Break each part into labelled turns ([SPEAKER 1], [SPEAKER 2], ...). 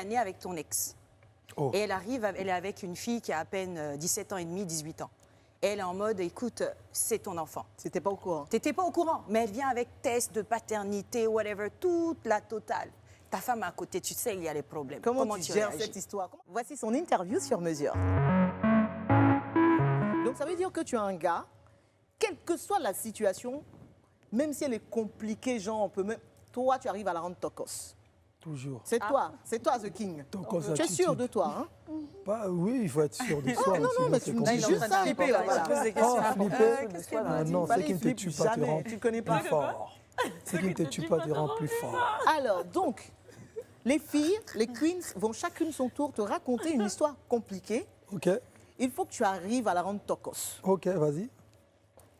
[SPEAKER 1] année avec ton ex.
[SPEAKER 2] Oh.
[SPEAKER 1] Et elle arrive, elle est avec une fille qui a à peine 17 ans et demi, 18 ans. Et elle est en mode, écoute, c'est ton enfant.
[SPEAKER 3] C'était pas au courant.
[SPEAKER 1] T'étais pas au courant, mais elle vient avec test de paternité, whatever, toute la totale. Ta femme à côté, tu sais, il y a les problèmes.
[SPEAKER 3] Comment tu gères
[SPEAKER 1] réagis?
[SPEAKER 3] cette histoire? Voici son interview sur mesure. Donc ça veut dire que tu as un gars, quelle que soit la situation, même si elle est compliquée, genre on peut même... Toi, tu arrives à la rendre tocos.
[SPEAKER 2] Toujours.
[SPEAKER 3] C'est toi The King.
[SPEAKER 2] Tocos
[SPEAKER 3] Tu es
[SPEAKER 2] attitude.
[SPEAKER 3] sûr de toi, hein?
[SPEAKER 2] Oui, il faut être sûr de soi.
[SPEAKER 3] non,
[SPEAKER 2] sinon
[SPEAKER 3] mais
[SPEAKER 2] c'est
[SPEAKER 3] tu me dis
[SPEAKER 2] compliqué.
[SPEAKER 3] juste ça.
[SPEAKER 1] flipper,
[SPEAKER 3] voilà.
[SPEAKER 1] voilà. Pose des questions.
[SPEAKER 2] Oh, flipper.
[SPEAKER 3] Qu'est-ce qu'elle
[SPEAKER 2] Ah
[SPEAKER 3] m'a dit?
[SPEAKER 2] non,
[SPEAKER 3] Fallait,
[SPEAKER 2] c'est qui ne te
[SPEAKER 3] flippe
[SPEAKER 2] tue pas te
[SPEAKER 3] jamais.
[SPEAKER 2] rend
[SPEAKER 3] Tu connais pas.
[SPEAKER 2] plus fort. C'est qui ne te tue pas te rend plus fort.
[SPEAKER 3] Alors, donc, les filles, les queens, vont chacune son tour te raconter une histoire compliquée.
[SPEAKER 2] Ok,
[SPEAKER 3] Il faut que tu arrives à la rendre tocos.
[SPEAKER 2] ok, vas-y.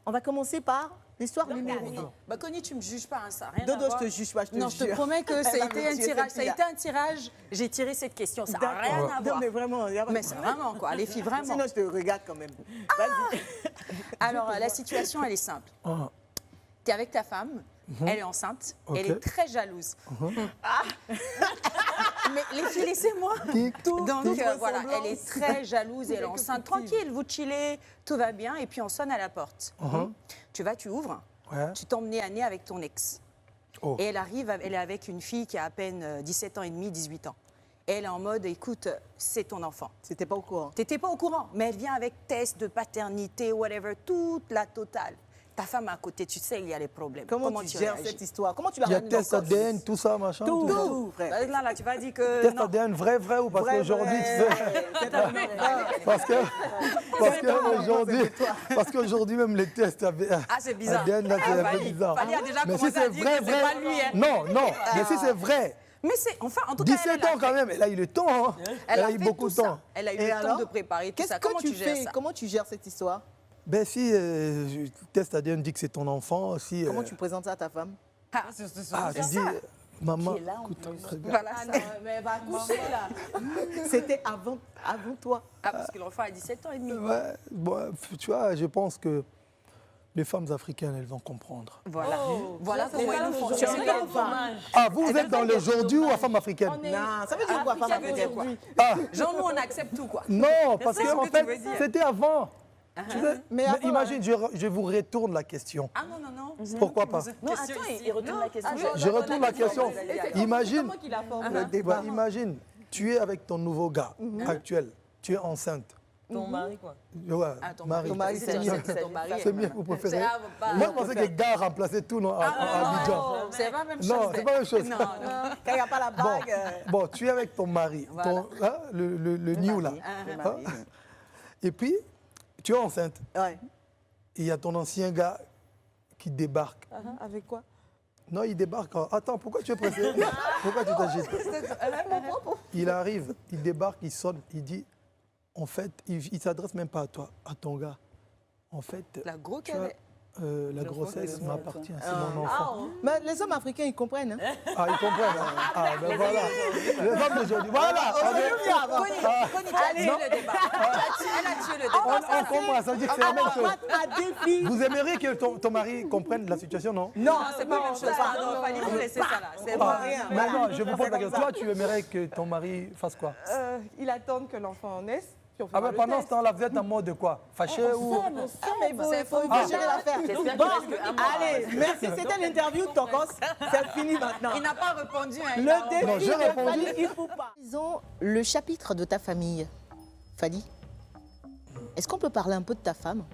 [SPEAKER 3] On va commencer par l'histoire numéro 2.
[SPEAKER 1] Bah, Connie, tu me juges pas, hein, ça n'a rien à
[SPEAKER 3] Dodo,
[SPEAKER 1] voir.
[SPEAKER 3] je te juge pas, je te
[SPEAKER 1] Non,
[SPEAKER 3] jure.
[SPEAKER 1] je te promets que ça a
[SPEAKER 3] Elle va
[SPEAKER 1] été
[SPEAKER 3] me
[SPEAKER 1] un
[SPEAKER 3] tuer,
[SPEAKER 1] tirage.
[SPEAKER 3] cette
[SPEAKER 1] Ça a
[SPEAKER 3] fille-là.
[SPEAKER 1] été un tirage. J'ai tiré cette question. Ça n'a rien à
[SPEAKER 3] Non,
[SPEAKER 1] voir.
[SPEAKER 3] mais vraiment, il y a pas de
[SPEAKER 1] Mais c'est
[SPEAKER 3] problème.
[SPEAKER 1] vraiment quoi, les filles, vraiment.
[SPEAKER 3] Sinon, je te regarde quand même. Vas-y.
[SPEAKER 1] Alors, la situation, elle est simple.
[SPEAKER 2] Ah,
[SPEAKER 1] Tu es avec ta femme, elle est enceinte,
[SPEAKER 2] Ok.
[SPEAKER 1] elle est très jalouse. Ah. Mais les filles, laissez-moi.
[SPEAKER 2] Tic-toc,
[SPEAKER 1] Donc
[SPEAKER 3] tic.
[SPEAKER 1] voilà, elle est très jalouse et elle est enceinte. Tranquille, vous chillez, tout va bien. Et puis on sonne à la porte. Tu vas, tu ouvres,
[SPEAKER 2] ouais.
[SPEAKER 1] tu tombes nez à nez avec ton ex.
[SPEAKER 2] Oh.
[SPEAKER 1] Et elle arrive, elle est avec une fille qui a à peine 17 ans et demi, 18 ans. Et elle est en mode, écoute, c'est ton enfant.
[SPEAKER 3] C'était pas au courant.
[SPEAKER 1] T'étais pas au courant, mais elle vient avec test de paternité, whatever, toute la totale. Ta femme à côté, tu sais, il y a les problèmes.
[SPEAKER 3] Comment tu gères
[SPEAKER 1] réagis?
[SPEAKER 3] cette histoire? Comment tu la
[SPEAKER 2] Il y a
[SPEAKER 3] ramènes
[SPEAKER 2] test
[SPEAKER 3] tocos?
[SPEAKER 2] ADN, tout ça, machin.
[SPEAKER 3] Tout,
[SPEAKER 2] ça.
[SPEAKER 3] tout, frère.
[SPEAKER 1] Là, tu vas dire que
[SPEAKER 2] Test
[SPEAKER 1] non.
[SPEAKER 2] ADN vrai ou parce
[SPEAKER 3] Vrai,
[SPEAKER 2] qu'aujourd'hui, tu
[SPEAKER 3] vrai.
[SPEAKER 2] sais.
[SPEAKER 3] C'est un vrai.
[SPEAKER 2] Parce qu'aujourd'hui même les tests ADN,
[SPEAKER 1] Ah, c'est bizarre.
[SPEAKER 2] là, c'est un peu
[SPEAKER 1] Fali
[SPEAKER 2] bizarre.
[SPEAKER 1] a déjà
[SPEAKER 2] Mais si
[SPEAKER 1] commencé à
[SPEAKER 2] c'est
[SPEAKER 1] dire
[SPEAKER 2] vrai,
[SPEAKER 1] que c'est pas lui. Hein.
[SPEAKER 2] Non, mais si c'est vrai,
[SPEAKER 1] Mais c'est, enfin, en tout cas,
[SPEAKER 2] 17 ans quand même, elle a eu le temps. Hein. Elle a eu
[SPEAKER 1] fait
[SPEAKER 2] beaucoup
[SPEAKER 1] tout
[SPEAKER 2] de temps.
[SPEAKER 1] ça. Elle a eu
[SPEAKER 3] Et
[SPEAKER 1] le
[SPEAKER 3] alors
[SPEAKER 1] temps de préparer tout
[SPEAKER 3] Qu'est-ce
[SPEAKER 1] ça.
[SPEAKER 3] que
[SPEAKER 1] Comment
[SPEAKER 3] tu
[SPEAKER 1] gères
[SPEAKER 3] fais?
[SPEAKER 1] ça?
[SPEAKER 3] Comment tu gères cette histoire?
[SPEAKER 2] Ben si le test ADN dit que c'est ton enfant, si...
[SPEAKER 3] Comment tu présentes ça à ta femme?
[SPEAKER 1] Ah,
[SPEAKER 2] tu dis, maman, écoute, regarde.
[SPEAKER 1] voilà.
[SPEAKER 4] Mais elle va coucher là.
[SPEAKER 3] C'était avant toi.
[SPEAKER 1] Ah, parce que l'enfant a 17 ans et demi.
[SPEAKER 2] Ouais, bon, tu vois, je pense que les femmes africaines, elles vont comprendre.
[SPEAKER 1] Voilà. Voilà
[SPEAKER 4] C'est
[SPEAKER 1] comment
[SPEAKER 4] ça,
[SPEAKER 1] ils nous
[SPEAKER 4] le
[SPEAKER 1] font.
[SPEAKER 4] jour.
[SPEAKER 1] Tu
[SPEAKER 4] C'est
[SPEAKER 1] regardes
[SPEAKER 4] le
[SPEAKER 1] pas.
[SPEAKER 4] dommage.
[SPEAKER 2] Ah, vous êtes dans le aujourd'hui ou à femme africaine?
[SPEAKER 4] On est-
[SPEAKER 3] Non, ça veut dire quoi, femme
[SPEAKER 1] Ça veut dire quoi?
[SPEAKER 2] Ah,
[SPEAKER 1] Genre, nous, on accepte tout, quoi.
[SPEAKER 2] non, parce
[SPEAKER 1] C'est
[SPEAKER 2] que
[SPEAKER 1] ce
[SPEAKER 2] en
[SPEAKER 1] que tu veux
[SPEAKER 2] fait,
[SPEAKER 1] dire.
[SPEAKER 2] c'était avant. Tu sais,
[SPEAKER 3] Mais
[SPEAKER 2] mais
[SPEAKER 3] avant,
[SPEAKER 2] imagine, je vous retourne la question.
[SPEAKER 1] Ah non, non, non.
[SPEAKER 2] Pourquoi pas?
[SPEAKER 4] Non, attends, il retourne la question.
[SPEAKER 2] Je retourne la question. Imagine,
[SPEAKER 4] Comment qu'il a formé
[SPEAKER 3] le débat.
[SPEAKER 2] bah, imagine, tu es avec ton nouveau gars actuel, tu es enceinte.
[SPEAKER 4] ton mari, quoi.
[SPEAKER 2] Ouais,
[SPEAKER 1] Ah, ton
[SPEAKER 2] Marie.
[SPEAKER 3] Ton mari,
[SPEAKER 1] c'est
[SPEAKER 3] mieux.
[SPEAKER 1] ton mari.
[SPEAKER 2] C'est mieux, vous préférez.
[SPEAKER 1] C'est- ah, bah,
[SPEAKER 2] Moi, je pensais que les gars remplaçaient tout non, à Abidjan.
[SPEAKER 1] C'est pas la même chose.
[SPEAKER 2] Non, c'est pas la même chose.
[SPEAKER 1] Non, non.
[SPEAKER 3] Quand il n'y a pas la
[SPEAKER 2] Bon,
[SPEAKER 3] bague.
[SPEAKER 2] bon, tu es avec ton mari,
[SPEAKER 1] Voilà.
[SPEAKER 2] le new là.
[SPEAKER 3] Le
[SPEAKER 2] Hein?
[SPEAKER 3] mari.
[SPEAKER 2] Et puis, tu es enceinte.
[SPEAKER 3] Ouais.
[SPEAKER 2] Et il y a ton ancien gars qui débarque.
[SPEAKER 3] Avec quoi?
[SPEAKER 2] Non, il débarque. Attends, pourquoi tu es pressé? Pourquoi tu t'agites? Il arrive, il débarque, il sonne, il dit, en fait, il ne s'adresse même pas à toi, à ton gars. En fait,
[SPEAKER 1] La grosse
[SPEAKER 2] tu vois, la grossesse m'appartient, c'est mon enfant.
[SPEAKER 3] Mais les hommes africains, ils comprennent. Hein?
[SPEAKER 2] Ah, ils comprennent. Hein? Ah, ben voilà. Les hommes d'aujourd'hui, voilà.
[SPEAKER 1] Connie, tu as tué le débat. Elle a tué le débat.
[SPEAKER 2] On comprend, ça veut dire que c'est la même chose.
[SPEAKER 3] À défi.
[SPEAKER 2] Vous aimeriez que ton mari comprenne la situation, non?
[SPEAKER 3] Non,
[SPEAKER 1] C'est pas la même chose. Pardon, fallait vous laisser ça là. C'est
[SPEAKER 3] pas
[SPEAKER 1] bon.
[SPEAKER 3] rien.
[SPEAKER 2] Mais non, je vous pose la question. Toi, tu aimerais que ton mari fasse quoi?
[SPEAKER 5] Il attend que l'enfant naisse. Puis on
[SPEAKER 2] Ah
[SPEAKER 5] fera
[SPEAKER 2] ben
[SPEAKER 5] le
[SPEAKER 2] pendant
[SPEAKER 5] test.
[SPEAKER 2] ce temps-là, vous êtes en mode de quoi? Fâché ou...
[SPEAKER 3] Ah, mais il faut gérer l'affaire. Bon, allez, merci. C'était l'interview de Tocos. C'est fini maintenant.
[SPEAKER 1] Il n'a pas répondu. Hein, il a-
[SPEAKER 3] Le défi
[SPEAKER 2] Non, j'ai
[SPEAKER 3] de
[SPEAKER 2] répondu.
[SPEAKER 3] Fali, il faut pas. Disons le chapitre de ta famille. Fali, est-ce qu'on peut parler un peu de ta femme?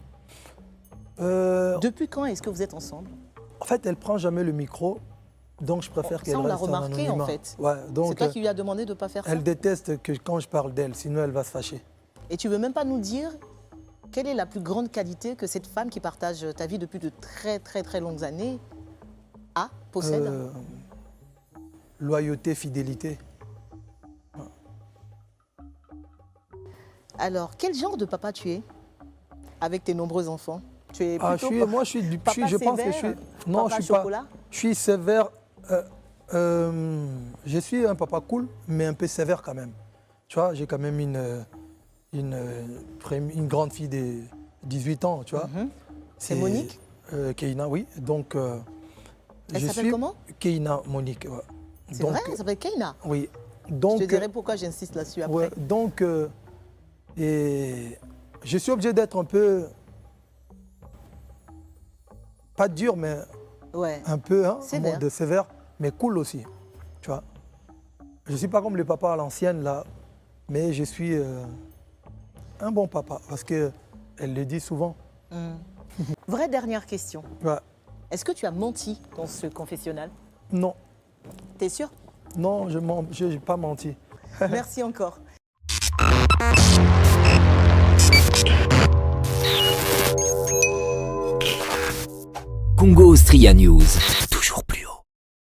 [SPEAKER 3] Depuis quand est-ce que vous êtes ensemble?
[SPEAKER 2] En fait, elle prend jamais le micro, donc je préfère
[SPEAKER 3] Ça,
[SPEAKER 2] qu'elle
[SPEAKER 3] on l'a
[SPEAKER 2] reste en
[SPEAKER 3] remarqué, en
[SPEAKER 2] anonymat.
[SPEAKER 3] fait.
[SPEAKER 2] Ouais,
[SPEAKER 3] C'est
[SPEAKER 2] donc
[SPEAKER 3] toi qui lui as demandé de ne pas faire ça.
[SPEAKER 2] elle déteste que quand je parle d'elle, sinon elle va se fâcher.
[SPEAKER 3] Et tu veux même pas nous dire quelle est la plus grande qualité que cette femme qui partage ta vie depuis de très très très longues années possède?
[SPEAKER 2] Loyauté, fidélité.
[SPEAKER 3] Alors, quel genre de papa tu es avec tes nombreux enfants? Tu es
[SPEAKER 2] Ah,
[SPEAKER 3] plutôt
[SPEAKER 2] moi, je suis du...
[SPEAKER 3] papa
[SPEAKER 2] je pense que je suis...
[SPEAKER 3] sévère,
[SPEAKER 2] Non,
[SPEAKER 3] papa
[SPEAKER 2] je suis pas...
[SPEAKER 3] chocolat?
[SPEAKER 2] Je suis sévère. Je suis un papa cool, mais un peu sévère quand même. Tu vois, j'ai quand même une grande fille de 18 ans, tu vois.
[SPEAKER 3] C'est
[SPEAKER 2] Et,
[SPEAKER 3] Monique?
[SPEAKER 2] Keïna, oui. Donc,
[SPEAKER 3] Elle
[SPEAKER 2] je
[SPEAKER 3] s'appelle
[SPEAKER 2] suis
[SPEAKER 3] comment?
[SPEAKER 2] Keïna Monique. Ouais.
[SPEAKER 3] C'est
[SPEAKER 2] Donc,
[SPEAKER 3] vrai, elle s'appelle Keïna.
[SPEAKER 2] Oui. Donc,
[SPEAKER 3] Je te dirai pourquoi j'insiste là-dessus après.
[SPEAKER 2] ouais, donc, et je suis obligé d'être un peu, pas dur, mais
[SPEAKER 3] Ouais.
[SPEAKER 2] un peu
[SPEAKER 3] Sévère.
[SPEAKER 2] de sévère, mais cool aussi. Tu vois. Je ne suis pas comme le papa à l'ancienne, là, mais je suis un bon papa, parce qu'elle le dit souvent.
[SPEAKER 3] Vraie dernière question.
[SPEAKER 2] Ouais.
[SPEAKER 3] Est-ce que tu as menti dans ce confessionnal?
[SPEAKER 2] Non,
[SPEAKER 3] T'es sûr?
[SPEAKER 2] non, je n'ai pas menti.
[SPEAKER 3] Merci encore.
[SPEAKER 6] Congo Austria News.